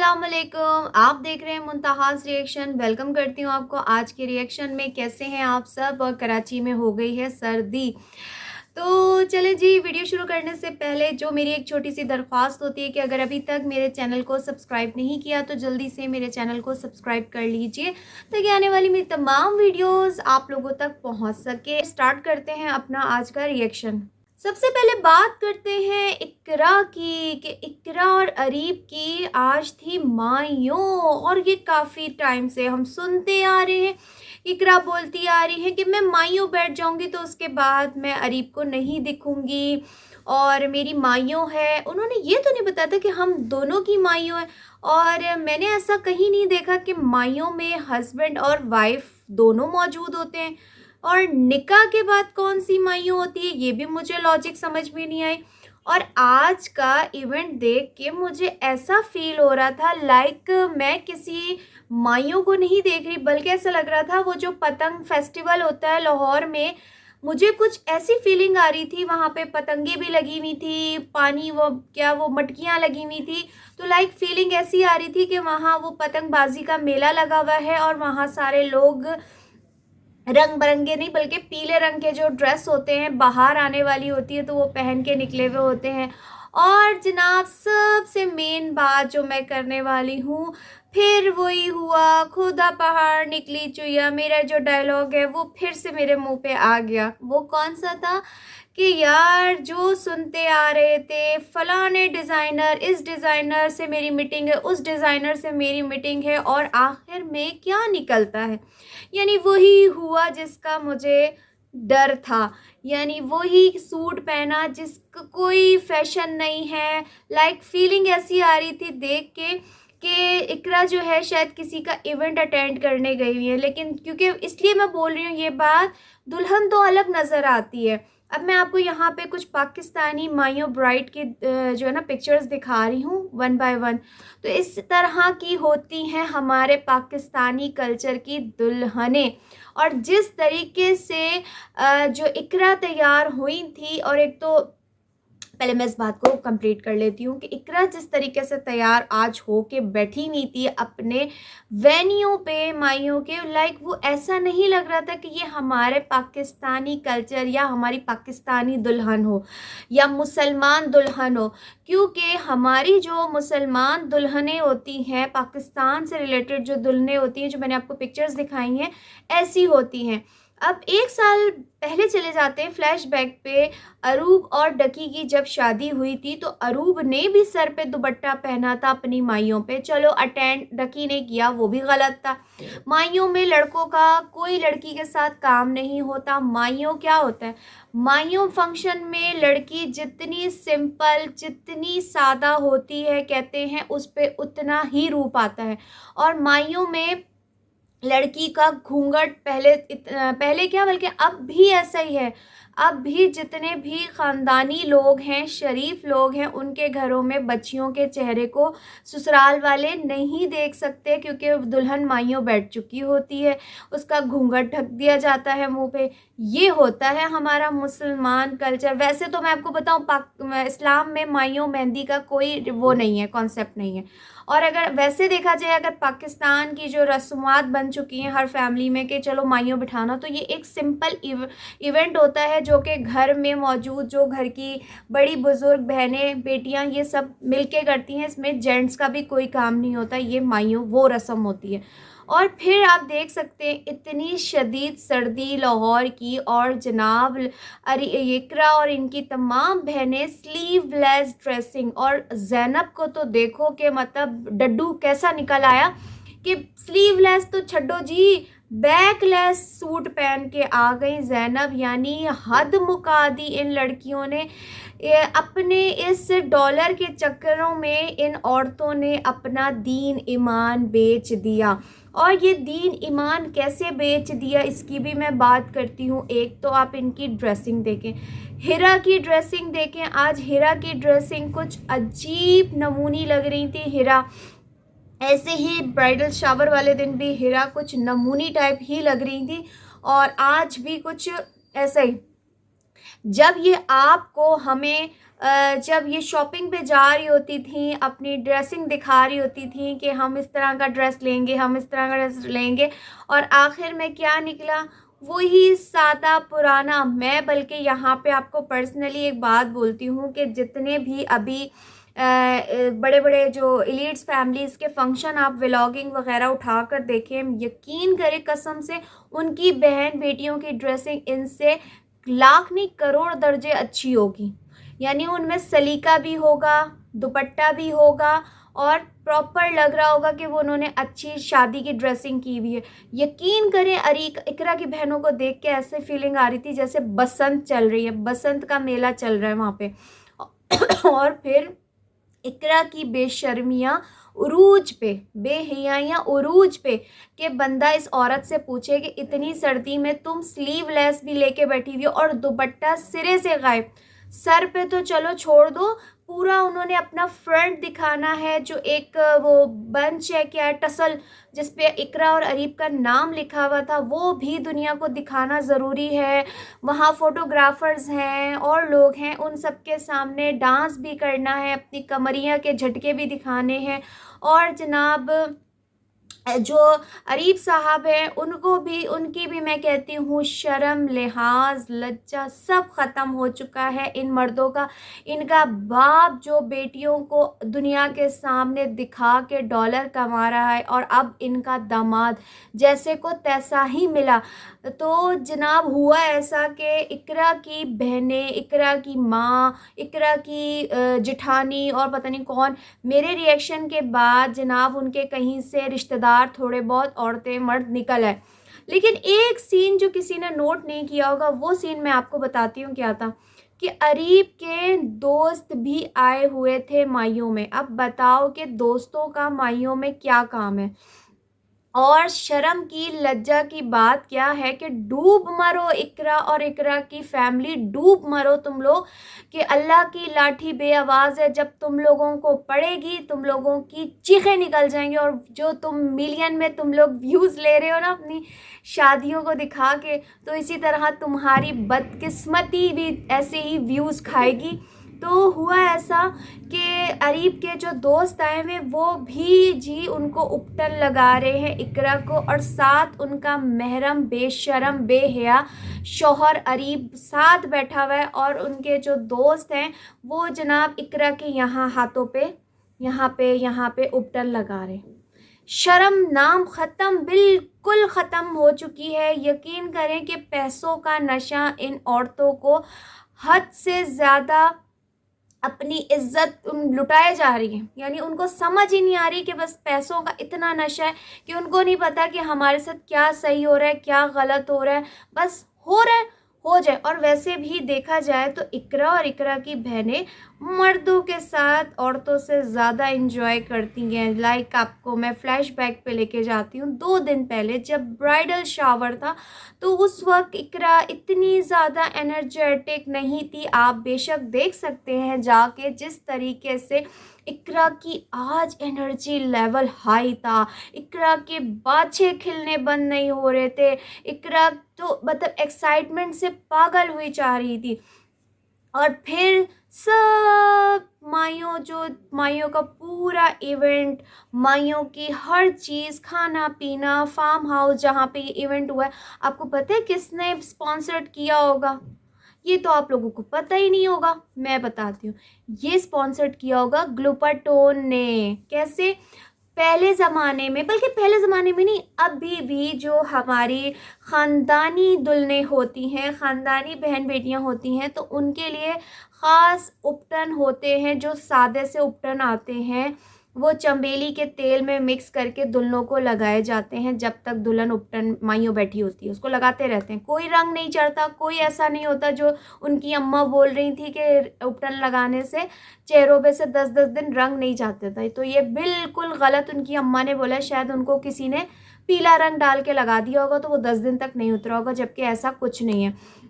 अस्सलामुअलैकुम। आप देख रहे हैं मुंतहास रिएक्शन। वेलकम करती हूँ आपको आज के रिएक्शन में। कैसे हैं आप सब? और कराची में हो गई है सर्दी। तो चले जी, वीडियो शुरू करने से पहले जो मेरी एक छोटी सी दरख्वास्त होती है कि अगर अभी तक मेरे चैनल को सब्सक्राइब नहीं किया तो जल्दी से मेरे चैनल को सब्सक्राइब कर लीजिए ताकि आने वाली मेरी तमाम वीडियोस आप लोगों तक पहुंच सके। स्टार्ट करते हैं अपना आज का रिएक्शन। सबसे पहले बात करते हैं इकरा की कि इकरा और अरीब की आज थी माइयों, और ये काफ़ी टाइम से हम सुनते आ रहे हैं। इकरा बोलती आ रही है कि मैं माइयों बैठ जाऊंगी तो उसके बाद मैं अरीब को नहीं दिखूंगी और मेरी माइयों है। उन्होंने ये तो नहीं बताया था कि हम दोनों की माइयों है, और मैंने ऐसा कहीं नहीं देखा कि माइयों में हस्बैंड और वाइफ दोनों मौजूद होते हैं। और निकाह के बाद कौन सी माइयों होती है ये भी मुझे लॉजिक समझ में नहीं आई। और आज का इवेंट देख के मुझे ऐसा फील हो रहा था लाइक मैं किसी माइयों को नहीं देख रही, बल्कि ऐसा लग रहा था वो जो पतंग फेस्टिवल होता है लाहौर में, मुझे कुछ ऐसी फीलिंग आ रही थी। वहाँ पे पतंगे भी लगी हुई थी, पानी वो मटकियाँ लगी हुई थी। तो लाइक फीलिंग ऐसी आ रही थी कि वहाँ वो पतंगबाजी का मेला लगा हुआ है और वहाँ सारे लोग रंग बिरंगे नहीं बल्कि पीले रंग के जो ड्रेस होते हैं, बाहर आने वाली होती है तो वो पहन के निकले हुए होते हैं। और जनाब सबसे मेन बात जो मैं करने वाली हूँ, फिर वही हुआ खुदा पहाड़ निकली चुईया। मेरा जो डायलॉग है वो फिर से मेरे मुंह पे आ गया। वो कौन सा था कि यार जो सुनते आ रहे थे फलाने डिज़ाइनर, इस डिज़ाइनर से मेरी मीटिंग है, उस डिज़ाइनर से मेरी मीटिंग है, और आखिर में क्या निकलता है? यानी वही हुआ जिसका मुझे डर था। यानी वही सूट पहना जिसका कोई फैशन नहीं है। लाइक फीलिंग ऐसी आ रही थी देख के कि इकरा जो है शायद किसी का इवेंट अटेंड करने गई हुई है, लेकिन क्योंकि इसलिए मैं बोल रही हूँ ये बात, दुल्हन तो अलग नज़र आती है। अब मैं आपको यहाँ पे कुछ पाकिस्तानी माइयों ब्राइड के जो है ना पिक्चर्स दिखा रही हूँ वन बाय वन। तो इस तरह की होती हैं हमारे पाकिस्तानी कल्चर की दुल्हनें। और जिस तरीके से जो इकरा तैयार हुई थी, और एक तो पहले मैं इस बात को कंप्लीट कर लेती हूँ कि इकरा जिस तरीके से तैयार आज हो के बैठी नहीं थी अपने वेन्यू पे माइयों के, लाइक वो ऐसा नहीं लग रहा था कि ये हमारे पाकिस्तानी कल्चर या हमारी पाकिस्तानी दुल्हन हो या मुसलमान दुल्हन हो। क्योंकि हमारी जो मुसलमान दुल्हनें होती हैं, पाकिस्तान से रिलेटेड जो दुल्हनें होती हैं, जो मैंने आपको पिक्चर्स दिखाई हैं, ऐसी होती हैं। अब एक साल पहले चले जाते हैं फ्लैशबैक पे। अरूब और डकी की जब शादी हुई थी तो अरूब ने भी सर पे दुपट्टा पहना था अपनी माइयों पे। चलो अटेंड डकी ने किया, वो भी गलत था। माइयों में लड़कों का कोई लड़की के साथ काम नहीं होता। माइयों क्या होता है, माइयों फंक्शन में लड़की जितनी सिंपल जितनी सादा होती है, कहते हैं उस पे उतना ही रूप आता है। और माइयों में लड़की का घूंघट पहले क्या बल्कि अब भी ऐसा ही है। अब भी जितने भी ख़ानदानी लोग हैं, शरीफ लोग हैं, उनके घरों में बच्चियों के चेहरे को ससुराल वाले नहीं देख सकते, क्योंकि दुल्हन माइयों बैठ चुकी होती है, उसका घूंघट ढक दिया जाता है मुंह पे। ये होता है हमारा मुसलमान कल्चर। वैसे तो मैं आपको बताऊं इस्लाम में माइयों मेहंदी का कोई वो नहीं है, कॉन्सेप्ट नहीं है। और अगर वैसे देखा जाए, अगर पाकिस्तान की जो रस्मात बन चुकी हैं हर फैमिली में कि चलो माइयों बिठाना, तो ये एक सिंपल इवेंट होता है जो कि घर में मौजूद जो घर की बड़ी बुजुर्ग बहनें बेटियां ये सब मिलके करती हैं। इसमें जेंट्स का भी कोई काम नहीं होता, ये माइयों वो रस्म होती है। और फिर आप देख सकते हैं इतनी शदीद सर्दी लाहौर की, और जनाब अरे इकरा और इनकी तमाम बहनें स्लीवलेस ड्रेसिंग। और जैनब को तो देखो कि मतलब डड्डू कैसा निकल आया कि स्लीवलेस तो छड्डो जी, बैकलेस सूट पहन के आ गई जैनब। यानी हद मुका दी इन लड़कियों ने। अपने इस डॉलर के चक्करों में इन औरतों ने अपना दीन ईमान बेच दिया। और ये दीन ईमान कैसे बेच दिया इसकी भी मैं बात करती हूँ। एक तो आप इनकी ड्रेसिंग देखें, हिरा की ड्रेसिंग देखें। आज हिरा की ड्रेसिंग कुछ अजीब नमूनी लग रही थी हिरा। ऐसे ही ब्राइडल शावर वाले दिन भी हिरा कुछ नमूनी टाइप ही लग रही थी, और आज भी कुछ ऐसा ही। जब ये आपको हमें जब ये शॉपिंग पे जा रही होती थी, अपनी ड्रेसिंग दिखा रही होती थी कि हम इस तरह का ड्रेस लेंगे, हम इस तरह का ड्रेस लेंगे, और आखिर में क्या निकला? वही सादा पुराना। मैं बल्कि यहाँ पे आपको पर्सनली एक बात बोलती हूँ कि जितने भी अभी बड़े बड़े जो एलिट्स फैमिलीज़ के फंक्शन आप व्लॉगिंग वगैरह उठा कर देखें, यकीन करें कसम से, उनकी बहन बेटियों की ड्रेसिंग इनसे लाख नहीं करोड़ दर्जे अच्छी होगी। यानी उनमें सलीका भी होगा, दुपट्टा भी होगा, और प्रॉपर लग रहा होगा कि वो उन्होंने अच्छी शादी की ड्रेसिंग की हुई है। यकीन करें, इकरा की बहनों को देख के ऐसे फीलिंग आ रही थी जैसे बसंत चल रही है, बसंत का मेला चल रहा है वहाँ पे। और फिर इकरा की बेशर्मियाँ उरूज पे, बेहयाइयाँ उरूज पे, कि बंदा इस औरत से पूछे कि इतनी सर्दी में तुम स्लीवलेस भी लेके बैठी हुई हो और दुपट्टा सिरे से गायब। सर पे तो चलो छोड़ दो, पूरा उन्होंने अपना फ्रंट दिखाना है, जो एक वो बंच है, क्या है, टसल, जिस पे इकरा और अरीब का नाम लिखा हुआ था, वो भी दुनिया को दिखाना ज़रूरी है। वहाँ फोटोग्राफर्स हैं और लोग हैं, उन सब के सामने डांस भी करना है, अपनी कमरियाँ के झटके भी दिखाने हैं। और जनाब जो अरीब साहब हैं, उनको भी, उनकी भी मैं कहती हूँ, शर्म, लिहाज, लज्जा सब ख़त्म हो चुका है इन मर्दों का। इनका बाप जो बेटियों को दुनिया के सामने दिखा के डॉलर कमा रहा है, और अब इनका दामाद जैसे को तैसा ही मिला। तो जनाब हुआ ऐसा कि इकरा की बहनें, इकरा की माँ, इकरा की जिठानी और पता नहीं कौन, मेरे रिएक्शन के बाद जनाब उनके कहीं से रिश्तेदार थोड़े बहुत, औरतें मर्द निकल आए। लेकिन एक सीन जो किसी ने नोट नहीं किया होगा, वो सीन मैं आपको बताती हूँ क्या था, कि अरीब के दोस्त भी आए हुए थे माइयों में। अब बताओ कि दोस्तों का माइयों में क्या काम है? और शर्म की, लज्जा की बात क्या है कि डूब मरो इकरा और इकरा की फैमिली, डूब मरो तुम लोग, कि अल्लाह की लाठी बेआवाज़ है, जब तुम लोगों को पड़ेगी तुम लोगों की चीखें निकल जाएंगी। और जो तुम मिलियन में तुम लोग व्यूज़ ले रहे हो ना अपनी शादियों को दिखा के, तो इसी तरह तुम्हारी बदकिस्मती भी ऐसे ही व्यूज़ खाएगी। तो हुआ ऐसा कि अरीब के जो दोस्त आए हुए, वो भी जी उनको उपटन लगा रहे हैं इकरा को, और साथ उनका महरम बेशरम बेहया शौहर अरीब साथ बैठा हुआ है, और उनके जो दोस्त हैं वो जनाब इकरा के यहाँ हाथों पे, यहाँ पे उपटन लगा रहे हैं। शर्म नाम ख़त्म, बिल्कुल ख़त्म हो चुकी है। यकीन करें कि पैसों का नशा इन औरतों को हद से ज़्यादा अपनी इज्जत लुटाए जा रही है। यानी उनको समझ ही नहीं आ रही कि बस पैसों का इतना नशा है कि उनको नहीं पता कि हमारे साथ क्या सही हो रहा है, क्या गलत हो रहा है, बस हो रहा है, हो जाए। और वैसे भी देखा जाए तो इकरा और इकरा की बहनें मर्दों के साथ औरतों से ज़्यादा इंजॉय करती हैं। लाइक आपको मैं फ्लैशबैक पे लेके जाती हूँ, 2 दिन पहले जब ब्राइडल शावर था, तो उस वक्त इकरा इतनी ज़्यादा एनर्जेटिक नहीं थी। आप बेशक देख सकते हैं जाके जिस तरीके से इकरा की आज एनर्जी लेवल हाई था, इकरा के बाछे खिलने बंद नहीं हो रहे थे, इकरा तो मतलब एक्साइटमेंट से पागल हुई जा रही थी। और फिर सब माइयों, जो माइयों का पूरा इवेंट, माइयों की हर चीज़, खाना पीना, फार्म हाउस जहाँ पे ये इवेंट हुआ है, आपको पता है किसने स्पॉन्सर्ड किया होगा? ये तो आप लोगों को पता ही नहीं होगा, मैं बताती हूँ। ये स्पॉन्सर्ड किया होगा ग्लूटाथोन ने। कैसे? पहले ज़माने में, बल्कि पहले ज़माने में नहीं, अभी भी जो हमारी ख़ानदानी दुल्हनें होती हैं, ख़ानदानी बहन बेटियां होती हैं, तो उनके लिए ख़ास उपटन होते हैं, जो सादे से उपटन आते हैं, वो चंबेली के तेल में मिक्स करके दुल्हनों को लगाए जाते हैं। जब तक दुल्हन उपटन माइयों बैठी होती है उसको लगाते रहते हैं, कोई रंग नहीं चढ़ता, कोई ऐसा नहीं होता जो उनकी अम्मा बोल रही थी कि उपटन लगाने से चेहरों पे से 10-10 दिन रंग नहीं जाते थे। तो ये बिल्कुल गलत उनकी अम्मा ने बोला है। शायद उनको किसी ने पीला रंग डाल के लगा दिया होगा तो वो 10 दिन तक नहीं उतरा होगा, जबकि ऐसा कुछ नहीं है।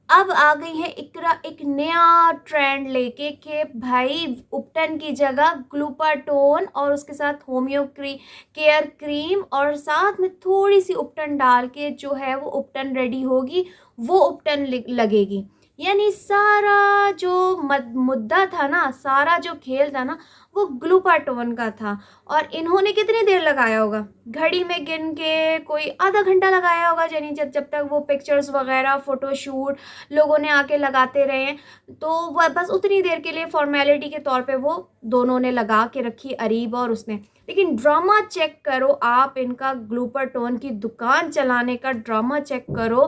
अब आ गई है इकरा एक नया ट्रेंड लेके कि भाई उपटन की जगह ग्लूटाथोन और उसके साथ होम्यो केयर क्रीम और साथ में थोड़ी सी उपटन डाल के जो है वो उपटन रेडी होगी, वो उपटन लगेगी। यानी सारा जो मुद्दा था ना, सारा जो खेल था ना, वो ग्लूपाटोन का था। और इन्होंने कितनी देर लगाया होगा, घड़ी में गिन के कोई आधा घंटा लगाया होगा, यानी जब जब तक वो पिक्चर्स वगैरह फ़ोटोशूट लोगों ने आके लगाते रहे हैं, तो वह बस उतनी देर के लिए फॉर्मेलिटी के तौर पे वो दोनों ने लगा के रखी, अरीब और उसने। लेकिन ड्रामा चेक करो आप, इनका ग्लूपाटोन की दुकान चलाने का ड्रामा चेक करो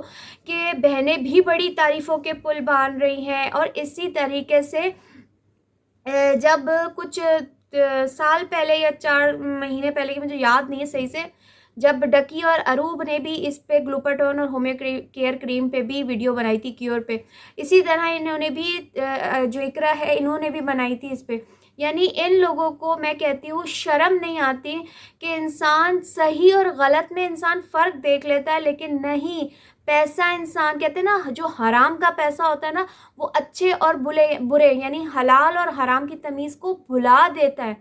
कि बहनें भी बड़ी तारीफ़ों के पुल बांध रही हैं। और इसी तरीके से जब कुछ साल पहले या 4 महीने पहले की मुझे याद नहीं है सही से, जब डकी और अरूब ने भी इस पे ग्लूपाटोन और होम्यो केयर क्रीम पे भी वीडियो बनाई थी, क्योर पे। इसी तरह इन्होंने भी जो इकरा है, इन्होंने भी बनाई थी इस पे। यानी इन लोगों को मैं कहती हूँ शर्म नहीं आती कि इंसान सही और गलत में इंसान फ़र्क देख लेता है, लेकिन नहीं, पैसा इंसान कहते हैं ना, जो हराम का पैसा होता है ना, वो अच्छे और बुरे यानी हलाल और हराम की तमीज़ को भुला देता है।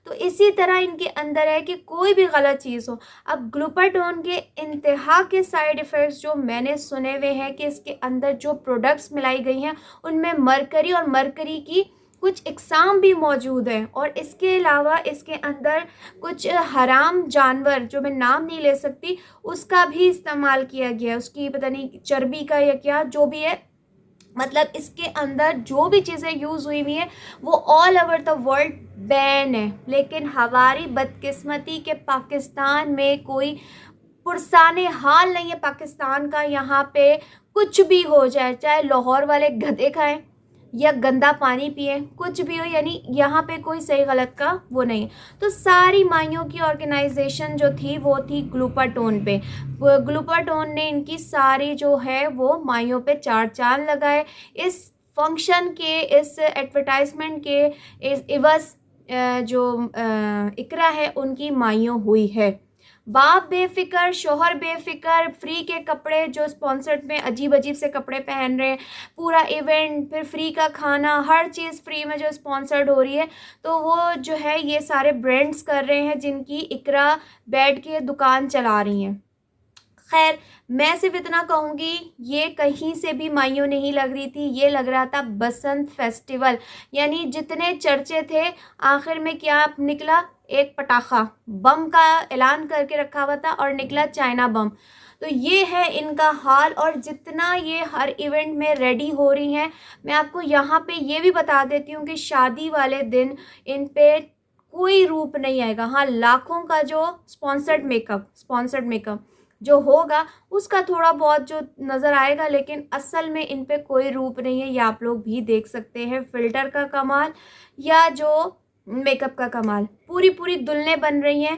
तो इसी तरह इनके अंदर है कि कोई भी गलत चीज़ हो। अब ग्लूपाटोन के इंतहा के साइड इफ़ेक्ट्स जो मैंने सुने हुए हैं कि इसके अंदर जो प्रोडक्ट्स मिलाई गई हैं, उनमें मरकरी और मरकरी की कुछ इकसाम भी मौजूद हैं। और इसके अलावा इसके अंदर कुछ हराम जानवर, जो मैं नाम नहीं ले सकती, उसका भी इस्तेमाल किया गया है। उसकी पता नहीं चर्बी का या क्या जो भी है, मतलब इसके अंदर जो भी चीज़ें यूज़ हुई हुई हैं वो all over the world ban है। लेकिन हमारी बदकिस्मती के पाकिस्तान में कोई पुरसाने हाल नहीं है पाकिस्तान का। यहाँ पे कुछ भी हो जाए, चाहे लाहौर वाले गधे खाएं या गंदा पानी पिए, कुछ भी हो, यानी यहाँ पे कोई सही गलत का वो नहीं है। तो सारी माइयों की ऑर्गेनाइजेशन जो थी वो थी ग्लूपाटोन पे। ग्लूपाटोन ने इनकी सारी जो है वो माइयों पे चार चांद लगाए। इस फंक्शन के, इस एडवर्टाइजमेंट के इस इवज़ जो इकरा है उनकी माइयों हुई है। बाप बेफिक्र, शोहर बेफिक्र, फ्री के कपड़े जो स्पॉन्सर्ड में अजीब अजीब से कपड़े पहन रहे हैं, पूरा इवेंट, फिर फ्री का खाना, हर चीज़ फ्री में जो स्पॉन्सर्ड हो रही है, तो वो जो है ये सारे ब्रांड्स कर रहे हैं जिनकी इकरा बैठ के दुकान चला रही हैं। खैर, मैं सिर्फ इतना कहूँगी, ये कहीं से भी माइयों नहीं लग रही थी, ये लग रहा था बसंत फेस्टिवल। यानी जितने चर्चे थे, आखिर में क्या निकला, एक पटाखा बम का ऐलान करके रखा हुआ था और निकला चाइना बम। तो ये है इनका हाल। और जितना ये हर इवेंट में रेडी हो रही हैं, मैं आपको यहाँ पे ये भी बता देती हूँ कि शादी वाले दिन इन पे कोई रूप नहीं आएगा। हाँ, लाखों का जो स्पॉन्सर्ड मेकअप जो होगा उसका थोड़ा बहुत जो नज़र आएगा, लेकिन असल में इन पे कोई रूप नहीं है। ये आप लोग भी देख सकते हैं, फ़िल्टर का कमाल या जो मेकअप का कमाल। पूरी पूरी दुल्हनें बन रही हैं,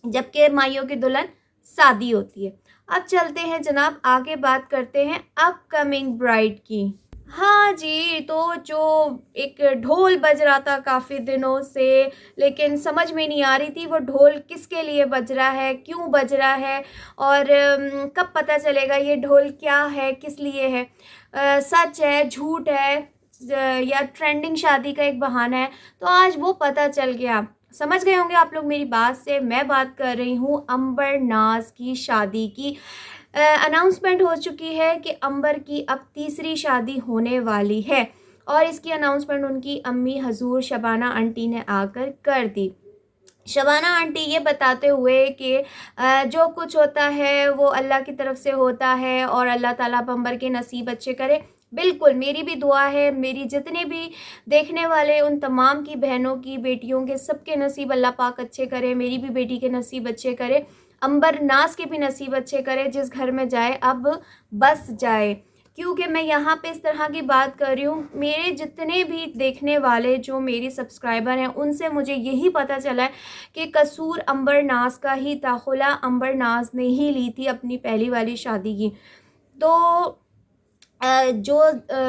जबकि माइयों की दुल्हन शादी होती है। अब चलते हैं जनाब, आगे बात करते हैं अपकमिंग ब्राइड की। हाँ जी, तो जो एक ढोल बज रहा था काफ़ी दिनों से, लेकिन समझ में नहीं आ रही थी वो ढोल किसके लिए बज रहा है, क्यों बज रहा है, और कब पता चलेगा ये ढोल क्या है, किस लिए है, सच है, झूठ है, या ट्रेंडिंग शादी का एक बहाना है। तो आज वो पता चल गया। समझ गए होंगे आप लोग मेरी बात से, मैं बात कर रही हूँ अंबर नाज की शादी की। अनाउंसमेंट हो चुकी है कि अंबर की अब तीसरी शादी होने वाली है, और इसकी अनाउंसमेंट उनकी अम्मी हजूर शबाना आंटी ने आकर कर दी। शबाना आंटी ये बताते हुए कि जो कुछ होता है वो अल्लाह की तरफ से होता है, और अल्लाह ताला अंबर के नसीब अच्छे करे। बिल्कुल, मेरी भी दुआ है, मेरी जितने भी देखने वाले उन तमाम की बहनों की, बेटियों के, सबके नसीब अल्लाह पाक अच्छे करे। मेरी भी बेटी के नसीब अच्छे करे, अंबर नाज के भी नसीब अच्छे करे। जिस घर में जाए अब बस जाए। क्योंकि मैं यहाँ पे इस तरह की बात कर रही हूँ, मेरे जितने भी देखने वाले जो मेरी सब्सक्राइबर हैं, उनसे मुझे यही पता चला है कि कसूर अंबर नाज का ही था। खुला अंबर नाज ने ही ली थी अपनी पहली वाली शादी की। तो जो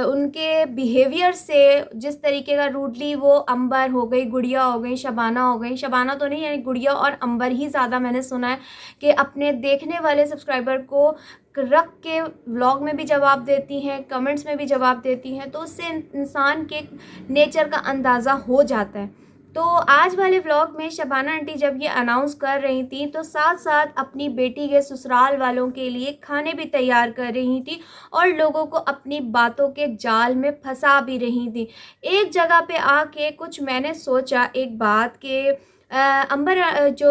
उनके बिहेवियर से, जिस तरीके का रूडली वो अंबर हो गई, गुड़िया हो गई, शबाना हो गई, शबाना तो नहीं, यानी गुड़िया और अंबर ही ज़्यादा मैंने सुना है कि अपने देखने वाले सब्सक्राइबर को रख के व्लॉग में भी जवाब देती हैं, कमेंट्स में भी जवाब देती हैं, तो उससे इंसान के नेचर का अंदाज़ा हो जाता है। तो आज वाले व्लॉग में शबाना आंटी जब ये अनाउंस कर रही थी तो साथ साथ अपनी बेटी के ससुराल वालों के लिए खाने भी तैयार कर रही थी और लोगों को अपनी बातों के जाल में फंसा भी रही थी। एक जगह पे आके कुछ मैंने सोचा एक बात कि अंबर जो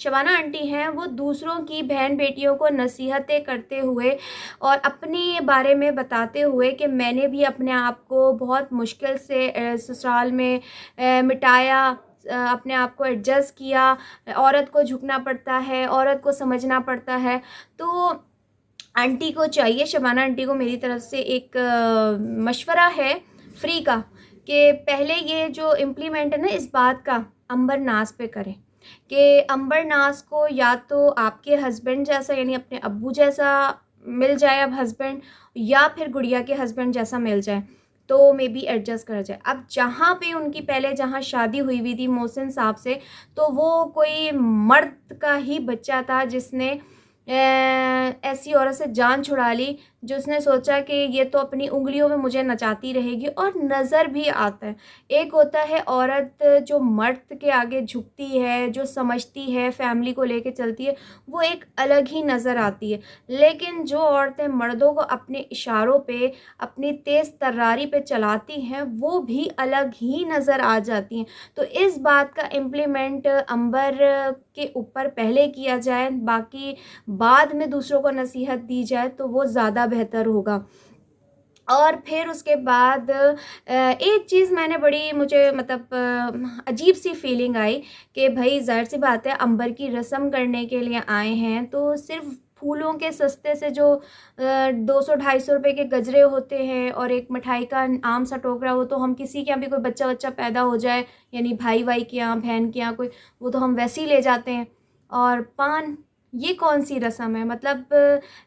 शबाना आंटी हैं वो दूसरों की बहन बेटियों को नसीहतें करते हुए और अपने बारे में बताते हुए कि मैंने भी अपने आप को बहुत मुश्किल से ससुराल में मिटाया, अपने आप को एडजस्ट किया। औरत को झुकना पड़ता है, औरत को समझना पड़ता है। तो आंटी को चाहिए, शबाना आंटी को मेरी तरफ से एक मशवरा है फ्री का कि पहले ये जो इम्प्लीमेंट है ना इस बात का अंबर नाज पे करें कि अंबर नाज को या तो आपके हस्बैंड जैसा यानी अपने अब्बू जैसा मिल जाए अब हस्बैंड, या फिर गुड़िया के हस्बैंड जैसा मिल जाए तो मे बी एडजस्ट करा जाए। अब जहाँ पे उनकी पहले जहाँ शादी हुई हुई थी मोहसिन साहब से, तो वो कोई मर्द का ही बच्चा था जिसने ऐसी औरत से जान छुड़ा ली जो उसने सोचा कि ये तो अपनी उंगलियों में मुझे नचाती रहेगी। और नज़र भी आता है, एक होता है औरत जो मर्द के आगे झुकती है, जो समझती है, फैमिली को लेके चलती है, वो एक अलग ही नज़र आती है। लेकिन जो औरतें मर्दों को अपने इशारों पे, अपनी तेज़ तर्रारी पे चलाती हैं, वो भी अलग ही नज़र आ जाती हैं। तो इस बात का इम्प्लीमेंट अंबर के ऊपर पहले किया जाए, बाकी बाद में दूसरों को नसीहत दी जाए तो वो ज़्यादा बेहतर होगा। और फिर उसके बाद एक चीज़ मैंने बड़ी मुझे मतलब अजीब सी फीलिंग आई कि भाई ज़ाहिर सी बात है अंबर की रस्म करने के लिए आए हैं तो सिर्फ फूलों के सस्ते से जो 200-250 रुपए के गजरे होते हैं और एक मिठाई का आम सा टोकरा, वो तो हम किसी के यहाँ भी कोई बच्चा बच्चा पैदा हो जाए यानी भाई भाई के यहाँ, बहन के यहाँ कोई, वो तो हम वैसे ही ले जाते हैं। और पान, ये कौन सी रस्म है? मतलब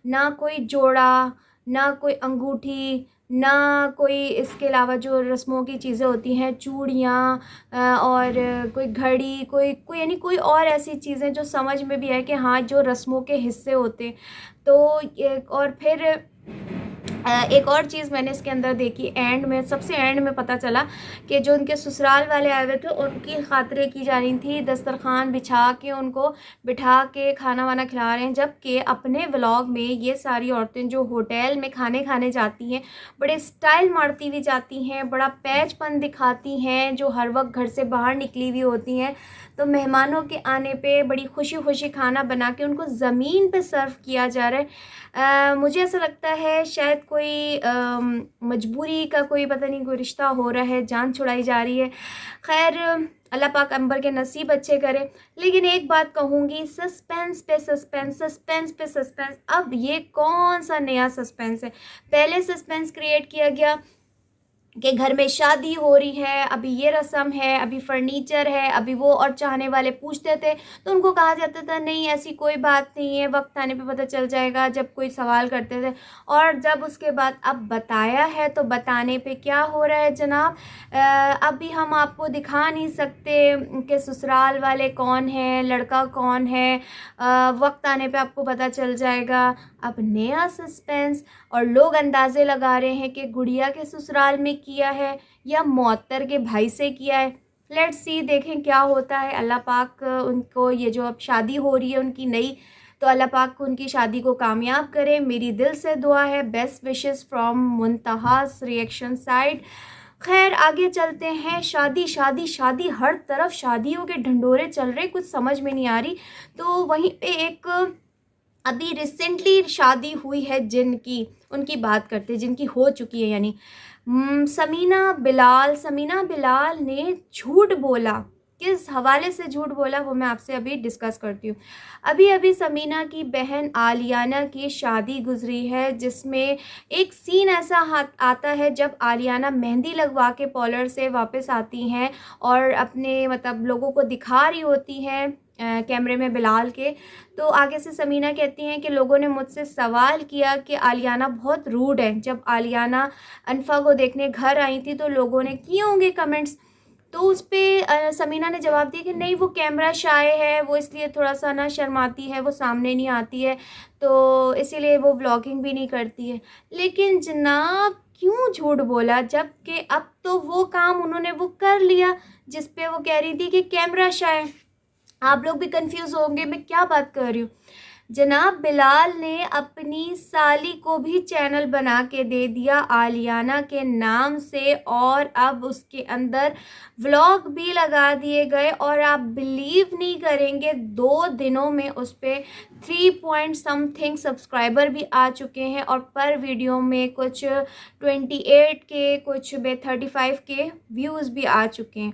ना कोई जोड़ा, ना कोई अंगूठी, ना कोई इसके अलावा जो रस्मों की चीज़ें होती हैं, चूड़ियाँ और कोई घड़ी, कोई कोई यानी कोई और ऐसी चीज़ें जो समझ में भी है कि हाँ जो रस्मों के हिस्से होते हैं। तो ये और फिर एक और चीज़ मैंने इसके अंदर देखी एंड में, सबसे एंड में पता चला कि जो उनके ससुराल वाले आए हुए थे उनकी खातिरें की जा रही थी, दस्तरखान बिछा के उनको बिठा के खाना वाना खिला रहे हैं। जबकि अपने व्लॉग में ये सारी औरतें जो होटल में खाने खाने जाती हैं, बड़े स्टाइल मारती हुई जाती हैं, बड़ा पैचपन दिखाती हैं, जो हर वक्त घर से बाहर निकली हुई होती हैं। तो मेहमानों के आने पे बड़ी खुशी खुशी खाना बना के उनको ज़मीन पे सर्व किया जा रहा है। मुझे ऐसा लगता है शायद कोई मजबूरी का कोई पता नहीं कोई रिश्ता हो रहा है, जान छुड़ाई जा रही है। खैर अल्लाह पाक अंबर के नसीब अच्छे करे। लेकिन एक बात कहूँगी, सस्पेंस पे सस्पेंस, सस्पेंस पे सस्पेंस। अब ये कौन सा नया सस्पेंस है? पहले सस्पेंस क्रिएट किया गया कि घर में शादी हो रही है, अभी ये रस्म है, अभी फर्नीचर है, अभी वो, और चाहने वाले पूछते थे तो उनको कहा जाता था नहीं ऐसी कोई बात नहीं है, वक्त आने पे पता चल जाएगा, जब कोई सवाल करते थे। और जब उसके बाद अब बताया है तो बताने पे क्या हो रहा है जनाब, अभी हम आपको दिखा नहीं सकते कि ससुराल वाले कौन हैं, लड़का कौन है, वक्त आने पे आपको पता चल जाएगा। अब नया सस्पेंस, और लोग अंदाजे लगा रहे हैं कि गुड़िया के ससुराल में किया है या मुअत्तर के भाई से किया है। लेट्स सी, देखें क्या होता है। अल्लाह पाक उनको, ये जो अब शादी हो रही है उनकी नई, तो अल्लाह पाक उनकी शादी को कामयाब करे, मेरी दिल से दुआ है। Best wishes from Muntahas reaction side. खैर आगे चलते हैं। शादी शादी शादी, हर तरफ शादियों के ढंढोरे चल रहे, कुछ समझ में नहीं आ रही। तो वहीं पे एक अभी रिसेंटली शादी हुई है जिनकी, उनकी बात करते हैं जिनकी हो चुकी है, यानी समीना बिलाल ने झूठ बोला। किस हवाले से झूठ बोला वो मैं आपसे अभी डिस्कस करती हूँ। अभी अभी समीना की बहन आलियाना की शादी गुजरी है, जिसमें एक सीन ऐसा आता है जब आलियाना मेहंदी लगवा के पार्लर से वापस आती हैं और अपने मतलब लोगों को दिखा रही होती हैं कैमरे में बिलाल के। तो आगे से समीना कहती हैं कि लोगों ने मुझसे सवाल किया कि आलियाना बहुत रूड है। जब आलियाना अनफा को देखने घर आई थी तो लोगों ने किए होंगे कमेंट्स, तो उस पर समीना ने जवाब दिया कि नहीं वो कैमरा शाय है, वो इसलिए थोड़ा सा ना शर्माती है, वो सामने नहीं आती है, तो इसीलिए वो व्लॉगिंग भी नहीं करती है। लेकिन जनाब क्यों झूठ बोला, जबकि अब तो वो काम उन्होंने वो कर लिया जिस पे वो कह रही थी कि कैमरा शाय। आप लोग भी कंफ्यूज होंगे मैं क्या बात कर रही हूँ। जनाब बिलाल ने अपनी साली को भी चैनल बना के दे दिया आलियाना के नाम से, और अब उसके अंदर व्लॉग भी लगा दिए गए, और आप बिलीव नहीं करेंगे 2 दिनों में उस पर 3 पॉइंट समथिंग सब्सक्राइबर भी आ चुके हैं, और पर वीडियो में कुछ 28 के कुछ 35 के व्यूज़ भी आ चुके हैं।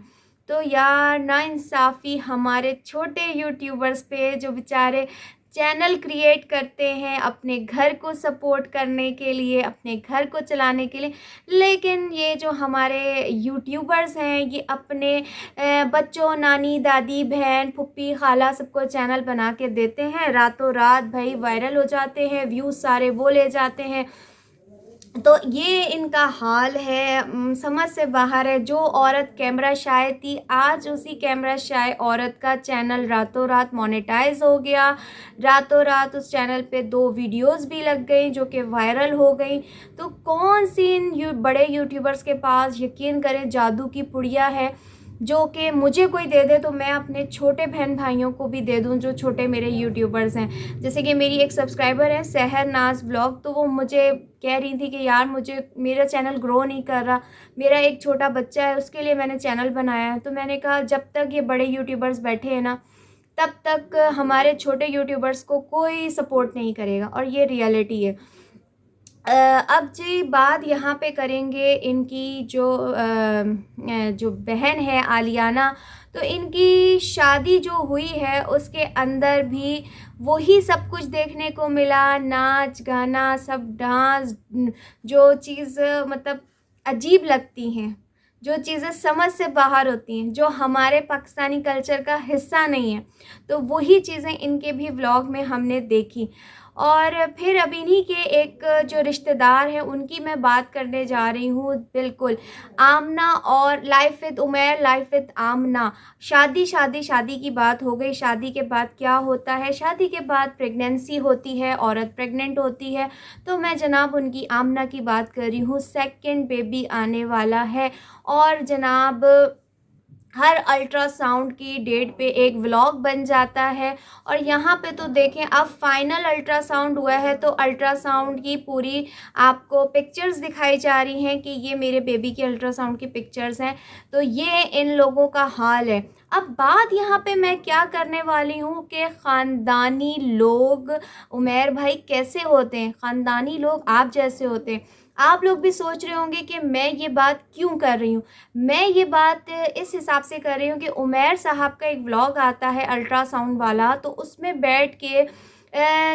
तो यार नाइंसाफ़ी हमारे छोटे यूट्यूबर्स पे, जो बेचारे चैनल क्रिएट करते हैं अपने घर को सपोर्ट करने के लिए, अपने घर को चलाने के लिए, लेकिन ये जो हमारे यूट्यूबर्स हैं ये अपने बच्चों, नानी, दादी, बहन, फुप्पी, खाला सबको चैनल बना के देते हैं, रातों रात भाई वायरल हो जाते हैं, व्यूज़ सारे वो ले जाते हैं। तो ये इनका हाल है, समझ से बाहर है। जो औरत कैमरा शाय थी, आज उसी कैमरा शाय औरत का चैनल रातों रात मोनेटाइज हो गया, रातों रात उस चैनल पे 2 वीडियोस भी लग गई जो कि वायरल हो गई। तो कौन सी इन बड़े यूट्यूबर्स के पास, यकीन करें, जादू की पुड़िया है जो कि मुझे कोई दे दे तो मैं अपने छोटे बहन भाइयों को भी दे दूं जो छोटे मेरे यूट्यूबर्स हैं। जैसे कि मेरी एक सब्सक्राइबर है सहर नाज व्लॉग, तो वो मुझे कह रही थी कि यार मुझे मेरा चैनल ग्रो नहीं कर रहा, मेरा एक छोटा बच्चा है उसके लिए मैंने चैनल बनाया है। तो मैंने कहा जब तक ये बड़े यूट्यूबर्स बैठे हैं ना तब तक हमारे छोटे यूट्यूबर्स को कोई सपोर्ट नहीं करेगा, और ये रियलिटी है। अब जी बात यहाँ पे करेंगे इनकी जो बहन है आलियाना। तो इनकी शादी जो हुई है उसके अंदर भी वही सब कुछ देखने को मिला, नाच गाना सब, डांस, जो चीज़ मतलब अजीब लगती हैं, जो चीज़ें समझ से बाहर होती हैं, जो हमारे पाकिस्तानी कल्चर का हिस्सा नहीं है, तो वही चीज़ें इनके भी व्लॉग में हमने देखी। और फिर अब इन्हीं के एक जो रिश्तेदार हैं उनकी मैं बात करने जा रही हूँ। बिल्कुल, आमना और life with Umair, life with Aamna. शादी शादी शादी की बात हो गई। शादी के बाद क्या होता है, शादी के बाद प्रेगनेंसी होती है, औरत प्रेग्नेंट होती है। तो मैं जनाब उनकी आमना की बात कर रही हूँ। सेकंड बेबी आने वाला है, और जनाब हर अल्ट्रासाउंड की डेट पे एक व्लॉग बन जाता है। और यहाँ पे तो देखें, अब फाइनल अल्ट्रासाउंड हुआ है तो अल्ट्रासाउंड की पूरी आपको पिक्चर्स दिखाई जा रही हैं कि ये मेरे बेबी की अल्ट्रासाउंड की पिक्चर्स हैं। तो ये इन लोगों का हाल है। अब बात यहाँ पे मैं क्या करने वाली हूँ कि ख़ानदानी लोग उमैर भाई कैसे होते हैं, ख़ानदानी लोग आप जैसे होते हैं। आप लोग भी सोच रहे होंगे कि मैं ये बात क्यों कर रही हूँ। मैं ये बात इस हिसाब से कर रही हूँ कि उमैर साहब का एक व्लॉग आता है अल्ट्रासाउंड वाला, तो उसमें बैठ के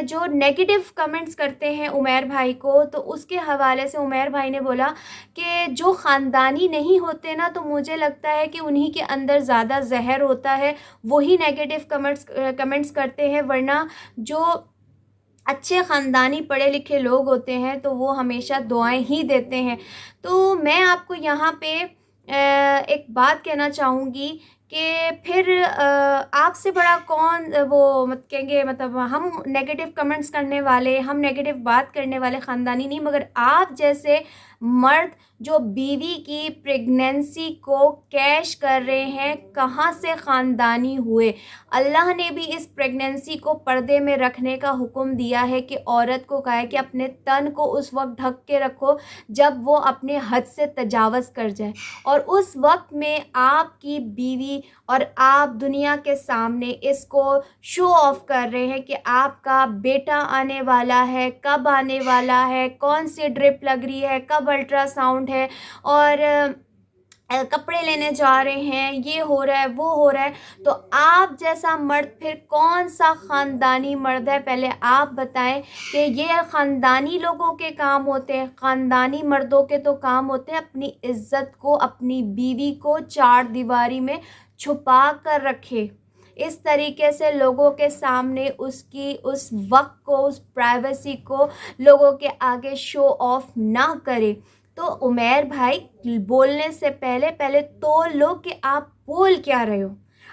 जो नेगेटिव कमेंट्स करते हैं उमैर भाई को, तो उसके हवाले से उमैर भाई ने बोला कि जो ख़ानदानी नहीं होते ना, तो मुझे लगता है कि उन्हीं के अंदर ज़्यादा जहर होता है, वही नेगेटिव कमेंट्स करते हैं, वरना जो अच्छे ख़ानदानी पढ़े लिखे लोग होते हैं तो वो हमेशा दुआएं ही देते हैं। तो मैं आपको यहाँ पे एक बात कहना चाहूँगी कि फिर आपसे बड़ा कौन वो मत कहेंगे, मतलब हम नेगेटिव कमेंट्स करने वाले, हम नेगेटिव बात करने वाले ख़ानदानी नहीं, मगर आप जैसे मर्द जो बीवी की प्रेगनेंसी को कैश कर रहे हैं, कहाँ से ख़ानदानी हुए। अल्लाह ने भी इस प्रेगनेंसी को पर्दे में रखने का हुक्म दिया है कि औरत को कहा है कि अपने तन को उस वक्त ढक के रखो जब वो अपने हद से तजावज़ कर जाए, और उस वक्त में आपकी बीवी और आप दुनिया के सामने इसको शो ऑफ कर रहे हैं कि आपका बेटा आने वाला है, कब आने वाला है, कौन सी ड्रिप लग रही है, कब अल्ट्रासाउंड है, और कपड़े लेने जा रहे हैं, ये हो रहा है, वो हो रहा है। तो आप जैसा मर्द फिर कौन सा ख़ानदानी मर्द है, पहले आप बताएं कि ये ख़ानदानी लोगों के काम होते हैं। ख़ानदानी मर्दों के तो काम होते हैं अपनी इज़्ज़त को, अपनी बीवी को चार दीवारी में छुपा कर रखे, इस तरीके से लोगों के सामने उसकी उस वक्त को, उस प्राइवेसी को लोगों के आगे शो ऑफ ना करे। तो उमैर भाई, बोलने से पहले पहले तो लो कि आप बोल क्या रहे हो,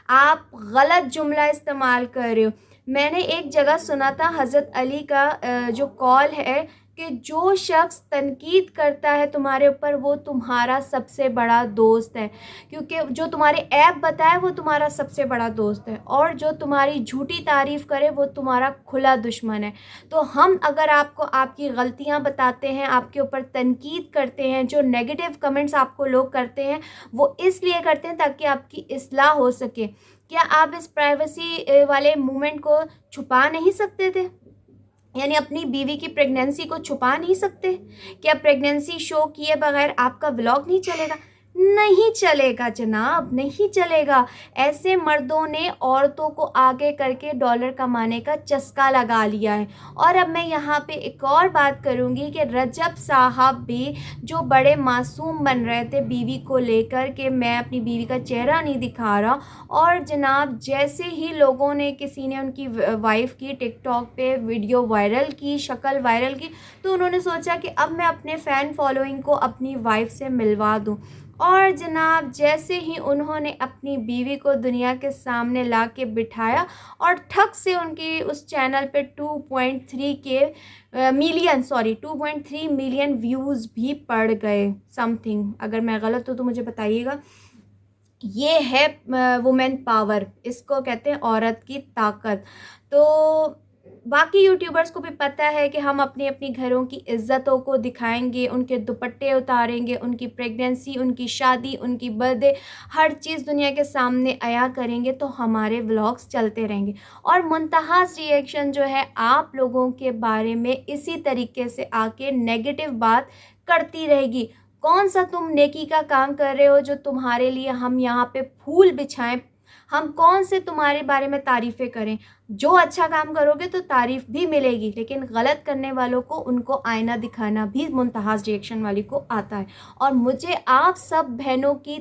आप गलत जुमला इस्तेमाल कर रहे हो। मैंने एक जगह सुना था हज़रत अली का जो कॉल है कि जो शख्स तनकीद करता है तुम्हारे ऊपर वो तुम्हारा सबसे बड़ा दोस्त है, क्योंकि जो तुम्हारे ऐब बताए वो तुम्हारा सबसे बड़ा दोस्त है, और जो तुम्हारी झूठी तारीफ़ करे वो तुम्हारा खुला दुश्मन है। तो हम अगर आपको आपकी गलतियां बताते हैं, आपके ऊपर तनकीद करते हैं, जो नेगेटिव कमेंट्स आपको लोग करते हैं वो इसलिए करते हैं ताकि आपकी इस्लाह हो सके। क्या आप इस प्राइवेसी वाले मोमेंट को छुपा नहीं सकते थे? यानी अपनी बीवी की प्रेगनेंसी को छुपा नहीं सकते? क्या प्रेगनेंसी शो किए बगैर आपका व्लॉग नहीं चलेगा? नहीं चलेगा जनाब, नहीं चलेगा। ऐसे मर्दों ने औरतों को आगे करके डॉलर कमाने का चस्का लगा लिया है। और अब मैं यहाँ पे एक और बात करूँगी कि रजब साहब भी जो बड़े मासूम बन रहे थे बीवी को लेकर कि मैं अपनी बीवी का चेहरा नहीं दिखा रहा, और जनाब जैसे ही लोगों ने, किसी ने उनकी वाइफ की टिकटॉक पे वीडियो वायरल की, शक्ल वायरल की, तो उन्होंने सोचा कि अब मैं अपने फ़ैन फॉलोइंग को अपनी वाइफ से मिलवा दूं। और जनाब जैसे ही उन्होंने अपनी बीवी को दुनिया के सामने ला के बिठाया और ठग से उनकी उस चैनल पे 2.3 मिलियन व्यूज़ भी पड़ गए समथिंग। अगर मैं गलत हूँ तो मुझे बताइएगा। ये है वुमेन पावर, इसको कहते हैं औरत की ताकत। तो बाकी यूट्यूबर्स को भी पता है कि हम अपनी अपनी घरों की इज्जतों को दिखाएंगे, उनके दुपट्टे उतारेंगे, उनकी प्रेगनेंसी, उनकी शादी, उनकी बर्थडे, हर चीज़ दुनिया के सामने आया करेंगे, तो हमारे व्लॉग्स चलते रहेंगे। और मुंतहास रिएक्शन जो है आप लोगों के बारे में इसी तरीके से आके नेगेटिव बात करती रहेगी। कौन सा तुम नेकी का काम कर रहे हो जो तुम्हारे लिए हम यहाँ पे फूल बिछाएं? हम कौन से तुम्हारे बारे में तारीफ़ें करें? जो अच्छा काम करोगे तो तारीफ़ भी मिलेगी, लेकिन गलत करने वालों को उनको आईना दिखाना भी मुंतहास रिएक्शन वाली को आता है। और मुझे आप सब बहनों की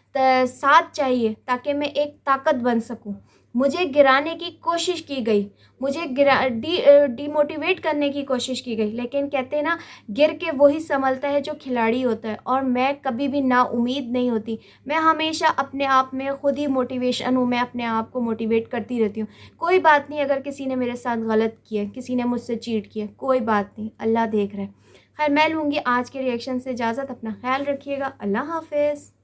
साथ चाहिए ताकि मैं एक ताकत बन सकूं। मुझे गिराने की कोशिश की गई, मुझे डिमोटिवेट करने की कोशिश की गई, लेकिन कहते हैं ना, गिर के वही संभलता है जो खिलाड़ी होता है। और मैं कभी भी ना उम्मीद नहीं होती, मैं हमेशा अपने आप में खुद ही मोटिवेशन हूँ, मैं अपने आप को मोटिवेट करती रहती हूँ। कोई बात नहीं अगर किसी ने मेरे साथ गलत किया, किसी ने मुझसे चीट किया, कोई बात नहीं, अल्लाह देख रहा है। खैर मैं लूँगी आज के रिएक्शन से इजाज़त। अपना ख्याल रखिएगा। अल्लाह हाफिज़।